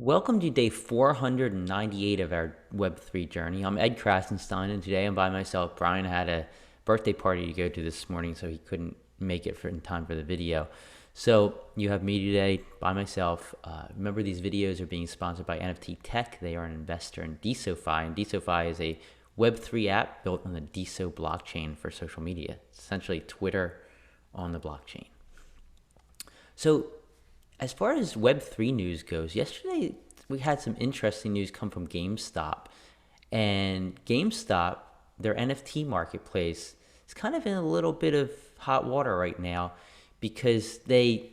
Welcome to day 498 of our Web3 journey. I'm Ed Krasenstein, and today I'm by myself. Brian had a birthday party to go to this morning, so he couldn't make it in time for the video. So you have me today by myself. Remember, these videos are being sponsored by NFT Tech. They are an investor in DeSoFi, and DeSoFi is a Web3 app built on the DeSo blockchain for social media. It's essentially Twitter on the blockchain. So as far as Web3 news goes, yesterday we had some interesting news come from GameStop. And GameStop, their NFT marketplace, is kind of in a little bit of hot water right now because they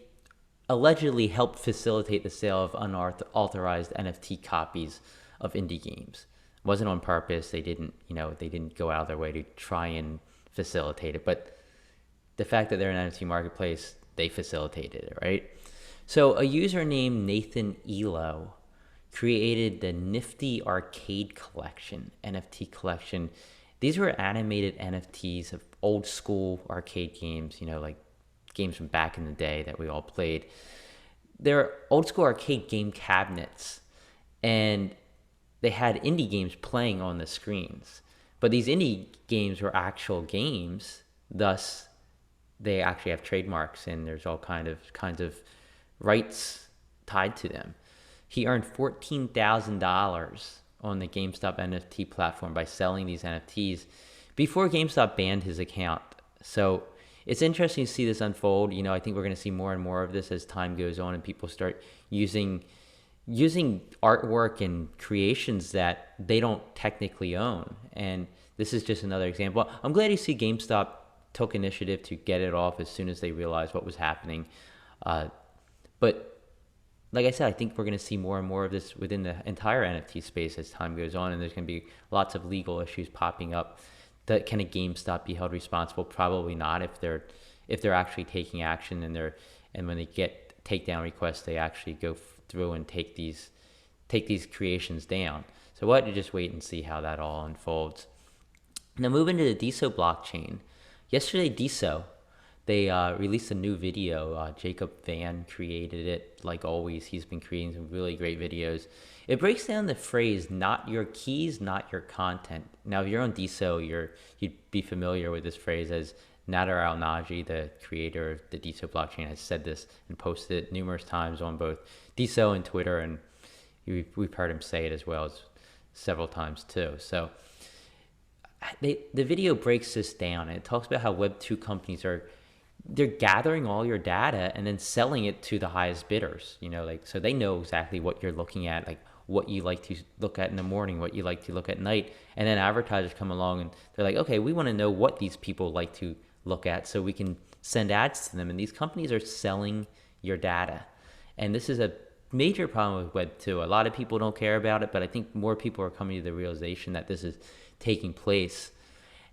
allegedly helped facilitate the sale of unauthorized NFT copies of indie games. It wasn't on purpose. They didn't go out of their way to try and facilitate it. But the fact that they're an NFT marketplace, they facilitated it, right? So a user named Nathan Elo created the Nifty Arcade Collection, NFT collection. These were animated NFTs of old school arcade games, like games from back in the day that we all played. They're old school arcade game cabinets, and they had indie games playing on the screens. But these indie games were actual games, thus they actually have trademarks, and there's all kinds of rights tied to them. He earned $14,000 on the GameStop NFT platform by selling these NFTs before GameStop banned his account. So it's interesting to see this unfold. I think we're going to see more and more of this as time goes on and people start using artwork and creations that they don't technically own. And this is just another example. I'm glad to see GameStop took initiative to get it off as soon as they realized what was happening. But like I said, I think we're going to see more and more of this within the entire NFT space as time goes on, and there's going to be lots of legal issues popping up. Can a GameStop be held responsible? Probably not if they're actually taking action and when they get takedown requests, they actually go through and take these creations down. So we'll have to just wait and see how that all unfolds. Now moving to the DeSo blockchain. Yesterday, DeSo, they released a new video. Jacob Van created it. Like always, he's been creating some really great videos. It breaks down the phrase, not your keys, not your content. Now, if you're on DeSo, you'd be familiar with this phrase, as Nader Al-Naji, the creator of the DeSo blockchain, has said this and posted it numerous times on both DeSo and Twitter, and we've heard him say it as well as several times too. So the video breaks this down, and it talks about how Web2 companies they're gathering all your data and then selling it to the highest bidders, so they know exactly what you're looking at, like what you like to look at in the morning, what you like to look at night. And then advertisers come along and they're like, okay, we want to know what these people like to look at so we can send ads to them. And these companies are selling your data. And this is a major problem with Web2. A lot of people don't care about it, but I think more people are coming to the realization that this is taking place.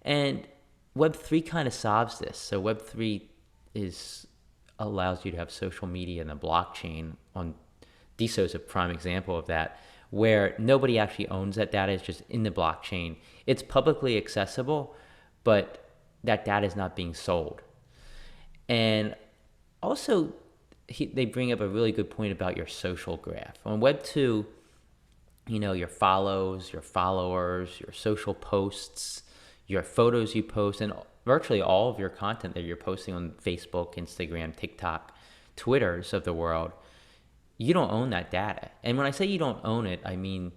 And Web3 kind of solves this. So Web3 allows you to have social media in the blockchain. On DeSo is a prime example of that, where nobody actually owns that data. It's just in the blockchain. It's publicly accessible, but that data is not being sold. And also, they bring up a really good point about your social graph. On Web2, your follows, your followers, your social posts, your photos you post, and virtually all of your content that you're posting on Facebook, Instagram, TikTok, Twitters of the world, you don't own that data. And when I say you don't own it, I mean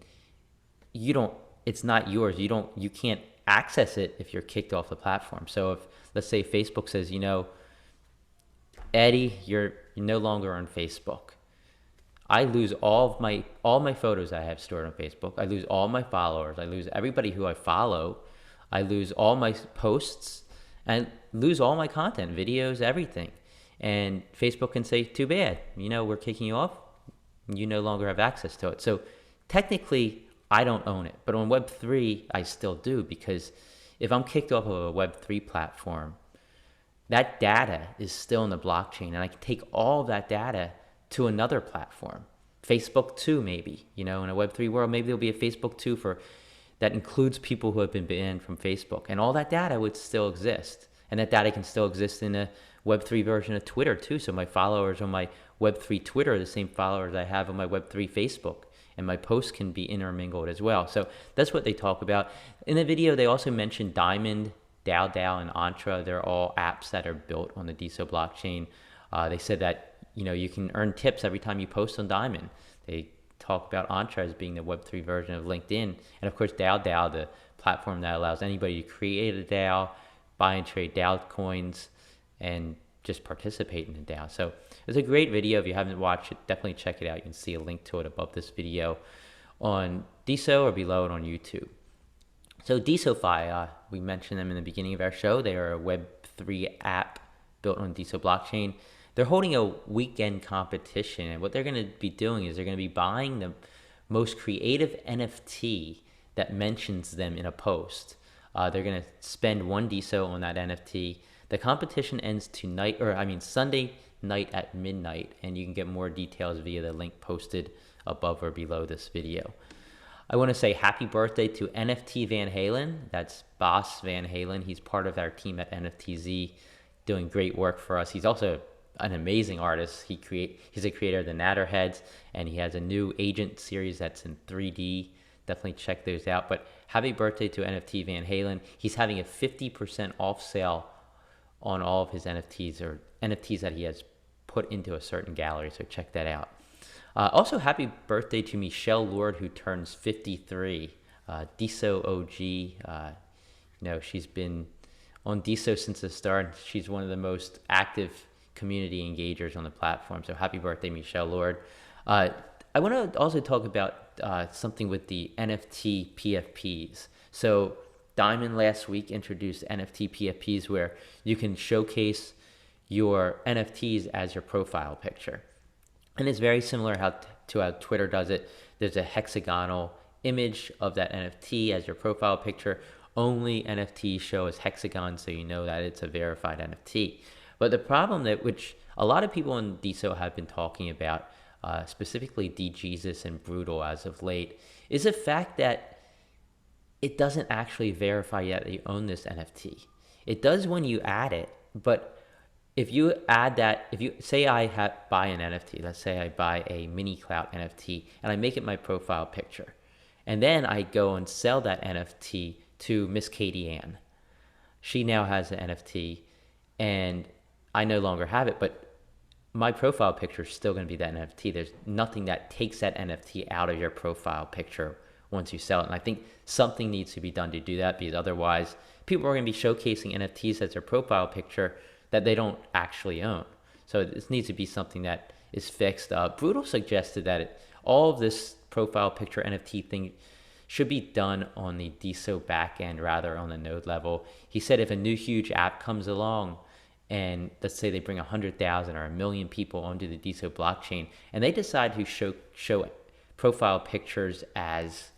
it's not yours. You can't access it if you're kicked off the platform. So if, let's say, Facebook says, Eddie, you're no longer on Facebook. I lose all my photos I have stored on Facebook. I lose all my followers. I lose everybody who I follow. I lose all my posts and lose all my content, videos, everything. And Facebook can say, too bad, we're kicking you off. You no longer have access to it. So technically, I don't own it. But on Web3, I still do, because if I'm kicked off of a Web3 platform, that data is still in the blockchain, and I can take all of that data to another platform. Facebook too, maybe. In a Web3 world, maybe there'll be a Facebook too that includes people who have been banned from Facebook. And all that data would still exist. And that data can still exist in a Web3 version of Twitter too. So my followers on my Web3 Twitter, the same followers I have on my Web3 Facebook, and my posts can be intermingled as well. So that's what they talk about. In the video, they also mentioned Diamond, DAO, and Entra. They're all apps that are built on the DeSo blockchain. They said that you can earn tips every time you post on Diamond. They talk about Entra as being the Web3 version of LinkedIn, and of course DAO, the platform that allows anybody to create a DAO, buy and trade DAO coins, and just participate in the DAO. So it's a great video. If you haven't watched it, definitely check it out. You can see a link to it above this video on DeSo or below it on YouTube. So DeSoFi, we mentioned them in the beginning of our show. They are a Web3 app built on DeSo blockchain. They're holding a weekend competition, and what they're going to be doing is they're going to be buying the most creative NFT that mentions them in a post. They're going to spend 1 DeSo on that NFT. The competition ends Sunday night at midnight, and you can get more details via the link posted above or below this video. I want to say happy birthday to NFT Van Halen. That's Boss Van Halen. He's part of our team at NFTZ, doing great work for us. He's also an amazing artist. He's a creator of the Natterheads, and he has a new agent series that's in 3D. Definitely check those out. But happy birthday to NFT Van Halen. He's having a 50% off sale on all of his NFTs, or NFTs that he has put into a certain gallery, so check that out. Also, happy birthday to Michelle Lord, who turns 53. DeSo OG. She's been on DeSo since the start. She's one of the most active community engagers on the platform. So happy birthday, Michelle Lord. I want to also talk about something with the NFT PFPs. So Diamond last week introduced NFT PFPs, where you can showcase your NFTs as your profile picture. And it's very similar to how Twitter does it. There's a hexagonal image of that NFT as your profile picture. Only NFTs show as hexagons, so you know that it's a verified NFT. But the problem which a lot of people in DeSo have been talking about, specifically DJesus and Brutal as of late, is the fact that it doesn't actually verify yet that you own this NFT. It does when you add it, but if you add that, if you say buy an NFT, let's say I buy a mini clout NFT and I make it my profile picture, and then I go and sell that NFT to Miss Katie Ann. She now has an NFT, and I no longer have it, but my profile picture is still going to be that NFT. There's nothing that takes that NFT out of your profile picture once you sell it. And I think something needs to be done to do that, because otherwise people are going to be showcasing NFTs as their profile picture that they don't actually own. So this needs to be something that is fixed. Brutal suggested that all of this profile picture NFT thing should be done on the DeSo backend rather on the node level. He said if a new huge app comes along, and let's say they bring 100,000 or 1 million people onto the DeSo blockchain, and they decide to show profile pictures as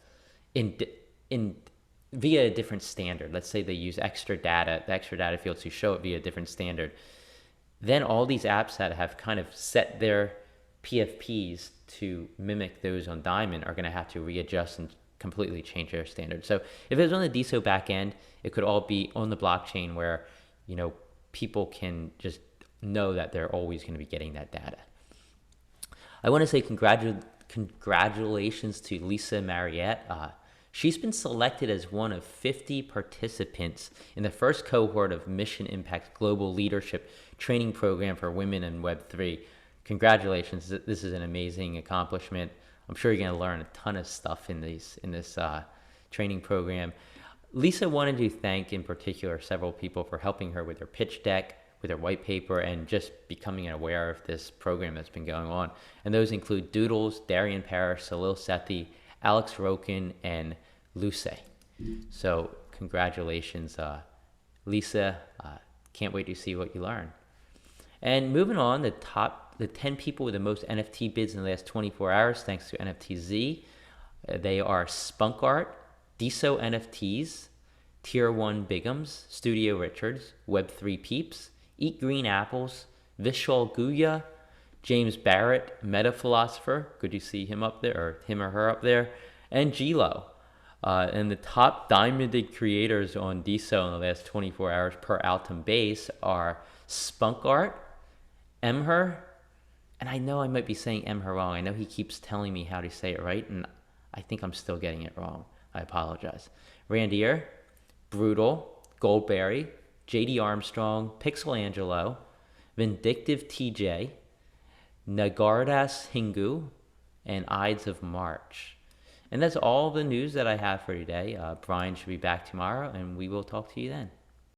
via a different standard. Let's say they use the extra data fields to show it via a different standard. Then all these apps that have kind of set their PFPs to mimic those on Diamond are going to have to readjust and completely change their standard. So if it was on the DeSo backend, it could all be on the blockchain where, people can just know that they're always going to be getting that data. I want to say congratulations to Lisa Mariette. She's been selected as one of 50 participants in the first cohort of Mission Impact's Global Leadership Training Program for Women in Web3. Congratulations. This is an amazing accomplishment. I'm sure you're going to learn a ton of stuff in this training program. Lisa wanted to thank, in particular, several people for helping her with her pitch deck, with her white paper, and just becoming aware of this program that's been going on. And those include Doodles, Darian Parrish, Salil Sethi, Alex Roken, and Luce. So congratulations, Lisa. Can't wait to see what you learn. And moving on, the 10 people with the most NFT bids in the last 24 hours, thanks to NFTZ. They are Spunk Art, DeSo NFTs, Tier 1 Bigums, Studio Richards, Web3 Peeps, Eat Green Apples, Vishal Guya, James Barrett, Meta Philosopher, good to see him up there, or him or her up there, and Gilo. And the top diamonded creators on DeSo in the last 24 hours per Altum Base are Spunk Art, Emher, And I know I might be saying Emher wrong. I know he keeps telling me how to say it right, and I think I'm still getting it wrong. I apologize. Randier, Brutal, Goldberry, JD Armstrong, Pixelangelo, Vindictive TJ, Nagardas Hingu, and Ides of March. And that's all the news that I have for today. Brian should be back tomorrow, and we will talk to you then.